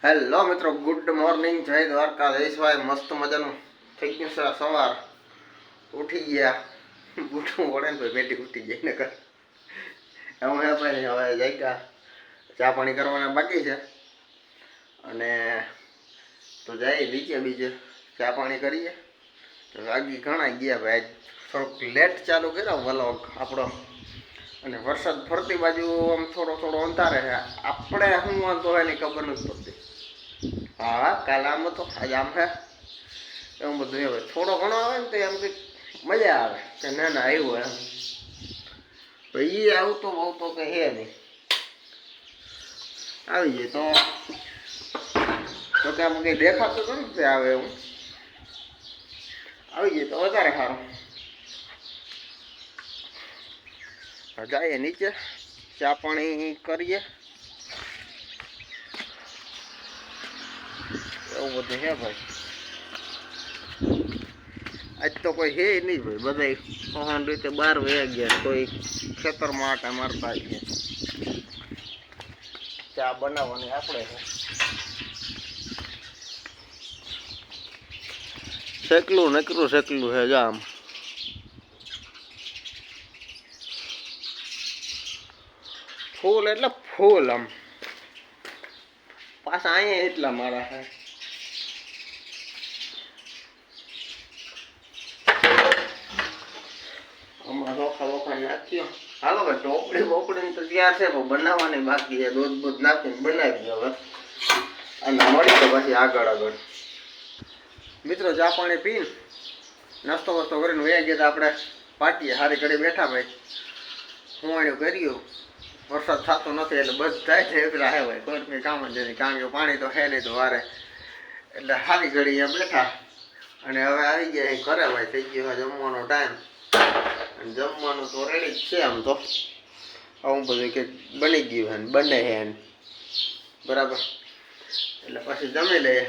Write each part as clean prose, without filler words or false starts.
Hello મિત્રો, good morning, જય દ્વારકા, જયસભાઈ. મસ્ત મજાનું થઈ ગયું છે સવાર. ઉઠી ગયા, ઉઠવું પડે ને ભાઈ, બેટી ઉઠી જાય ને કર એમ હે ભાઈ. હવે જઈકા ચા પાણી કરવાના બાકી છે અને તો જાય નીચે બીજે ચા પાણી કરીએ. તો આગી ઘણા ગયા ભાઈ, થોડોક લેટ ચાલુ કર્યો વ્લોગ આપણો. અને વરસાદ ફરતી બાજુ આમ થોડો થોડો અંધારે છે. આપણે શું વાંધો હોય એની ખબર નથી પડતી. હા, કાલ આમ હતો, આજે આમ છે, એવું બધું. હવે થોડો ઘણો આવે ને તો એમ કંઈક મજા આવે કે ના ના આવ્યું એમ. ભાઈ એ આવતો બહુ તો કંઈ હે નહીં. આવી જાય તો કે આમ કંઈ દેખાતું નથી આવે એવું. આવી જાય તો વધારે સારું. જઈએ નીચે, ચા પાણી કરીએ, એવું બધું હે ભાઈ. આજ તો કોઈ હે નહીં ભાઈ, બધા પહોંચ રીતે 12 વાગ્યા ગયા. કોઈ ખેતરમાં આટા મારતા છે. ચા બનાવવાની આપણે છે. શેકલું નકરું શેકલું છે જામ. ફૂલ એટલે ફૂલ આમ પાછા અહીંયા એટલા મારા છે. આમાં ચોખા વોખા નાખ્યો. હાલો ભાઈ, ટોપડી બોપડી તો તૈયાર છે, પણ બનાવવાની બાકી છે. દૂધ બૂધ નાખીને બનાવી હવે અને મળી તો પછી આગળ મિત્રો ચા પાણી પીને નાસ્તો વાસ્તો કરીને વયા ગયા. આપણે પાટીએ હારી ઘડી બેઠા ભાઈ, હુવાણ્યું કર્યું. વરસાદ થતો નથી એટલે બધા છે એકલા હે ભાઈ, કોઈ કંઈ કામ જ નથી, કારણ કે પાણી તો હે નહીં તો વારે. એટલે હારી ઘડી અહીંયા બેઠા અને હવે આવી ગયા ઘરે ભાઈ. થઈ ગયો જમવાનો ટાઈમ અને જમવાનું તો રેડી જ છે. આમ તો આવું બધું કંઈક બની ગયું હે ને બને હે ને બરાબર. એટલે પછી જમી લઈએ.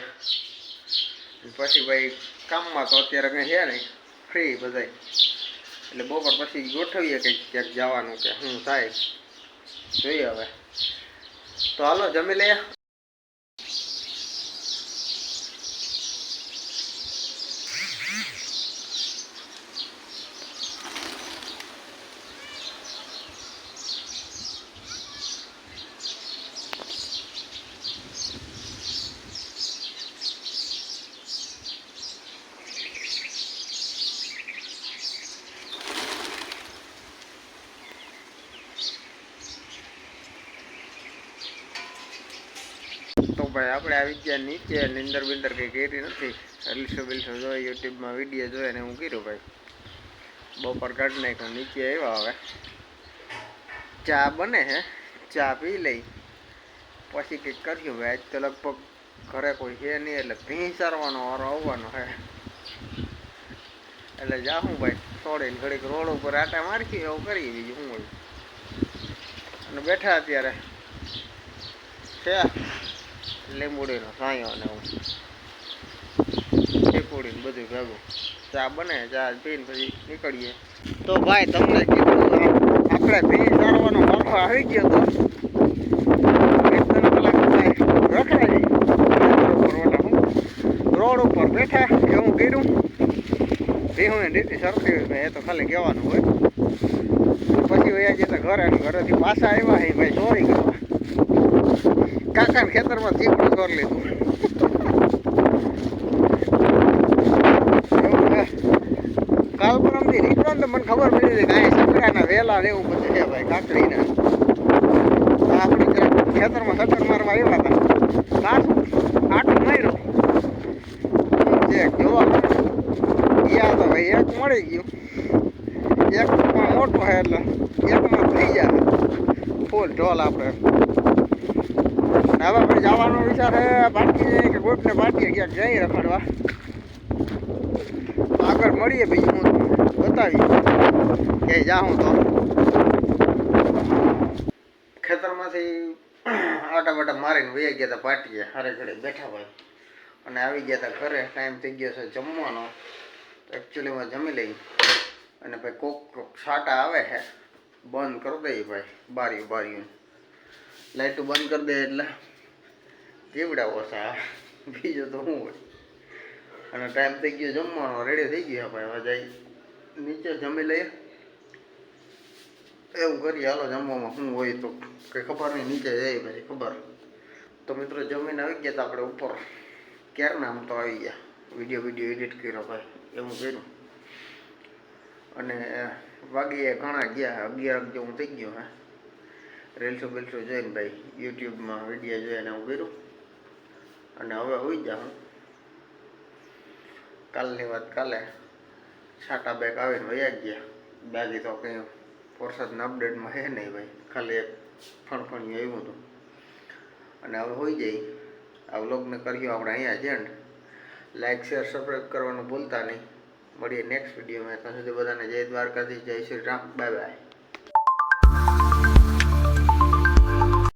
પછી ભાઈ કામમાં તો અત્યારે કંઈ છે નહીં, ફ્રી બધાય. એટલે બપોર પછી ગોઠવીએ કંઈક ક્યાંક જવાનું કે શું થાય જોઈએ હવે. તો હાલો જમી લઈએ. તો ભાઈ આપણે આવી ગયા નીચે. નિંદર બિંદર કંઈ કરી નથી. રીલ્સો બિલ્સો જોઈ, યુટ્યુબમાં વિડીયો જોઈ ને હું કર્યું ભાઈ. બપોર કાઢી નાખ્યો, નીચે આવ્યા. હવે ચા બને હે, ચા પી લઈ પછી કંઈક કર્યું ભાઈ. આજ તો લગભગ ઘરે કોઈ છે નહીં એટલે ભીંસ સારવાનો વારો આવવાનો હે. એટલે જાઉં ભાઈ છોડીને ઘડીક રોડ ઉપર આટા મારખી એવું કરીએ, બીજું શું હોય. અને બેઠા અત્યારે છે લીંબુડીનો સાયો ને હું ચીકુડીને બધું ભેગું. ચા બને, ચા પીને પછી નીકળીએ. તો ભાઈ તમને કીધું આપણે ભીંસ સારવાનો વારો આવી ગયો તો રખડાઈ રોડ ઉપર બેઠા એવું કર્યું. ભીહું રીતિ સરખી હોય એ તો ખાલી કહેવાનું હોય. પછી વયા જતા ઘરે, ઘરેથી પાછા આવ્યા હે ભાઈ ચોરી કરવા. કાકાને ખેતરમાં ચીકડું કરી લીધું. કાલ પરમથી નીકળો ને તો મને ખબર પડી હતી કે અહીંયા સકડાના વેલા ને એવું બધું છે ભાઈ, કાકડીના. આપણે ખેતરમાં સકડ મારવા આવ્યા હતા, કાશું આટલું માર્યો જે જોવા ગયા તો ભાઈ એક મળી ગયું. એકમાં મોટો છે એટલે એકમાં થઈ જાય ફૂલ ઢોલ. આપણે હવે આપણે જવાનો વિચાર છે પાટી જઈએ કે કોઈકને પાટીએ ક્યાંક જઈ રખડવા. આગળ મળીએ, બીજું હું બતાવી ક્યાંય જાઉં તો. ખેતરમાંથી આટા બાટા મારીને વહી ગયા હતા પાટીએ, હારે ઘડે બેઠા ભાઈ. અને આવી ગયા હતા ઘરે. ટાઈમ થઈ ગયો છે જમવાનો. એકચ્યુઅલીમાં જમી લઈ અને ભાઈ કોક છાંટા આવે છે બંધ કરી દઈએ ભાઈ. બારીઓ લાઇટો બંધ કરી દે એટલે કેવડા ઓછા બીજું તો શું હોય. અને ટાઈમ થઈ ગયો જમવાનો, રેડી થઈ ગયો આપણે. હવે જઈ નીચે જમી લઈએ. એવું કરીએ હાલો. જમવામાં શું હોય તો કંઈ ખબર નહીં. નીચે જઈએ પછી ખબર. તો મિત્રો જમીને આવી ગયા. તો આપણે ઉપર ક્યારના આમ તો આવી ગયા. વિડીયો એડિટ કર્યો ભાઈ, એવું કર્યું. અને વાગીએ ઘણા ગયા, 11 જેવું થઈ ગયો. હે રીલ્સો બીલ્સો જોઈને ભાઈ, યુટ્યુબમાં વિડીયો જોઈને હું કર્યું. અને હવે હોઈ જા હું. કાલની વાત કાલે છાટા બેગ આવીને વયા ગયા. બાકી તો કંઈ વરસાદના અપડેટમાં હે નહીં ભાઈ, ખાલી એક ફણફણિયું આવ્યું હતું. અને હવે હોઈ જાય. આ વ્લોગને કર્યો આપણે અહીંયા જ એન્ડ. લાઇક શેર સબસ્ક્રાઈબ કરવાનું ભૂલતા નહીં. મળીએ નેક્સ્ટ વિડીયોમાં. ત્યાં સુધી બધાને જય દ્વારકાધીશ, જય શ્રી રામ, બાય બાય.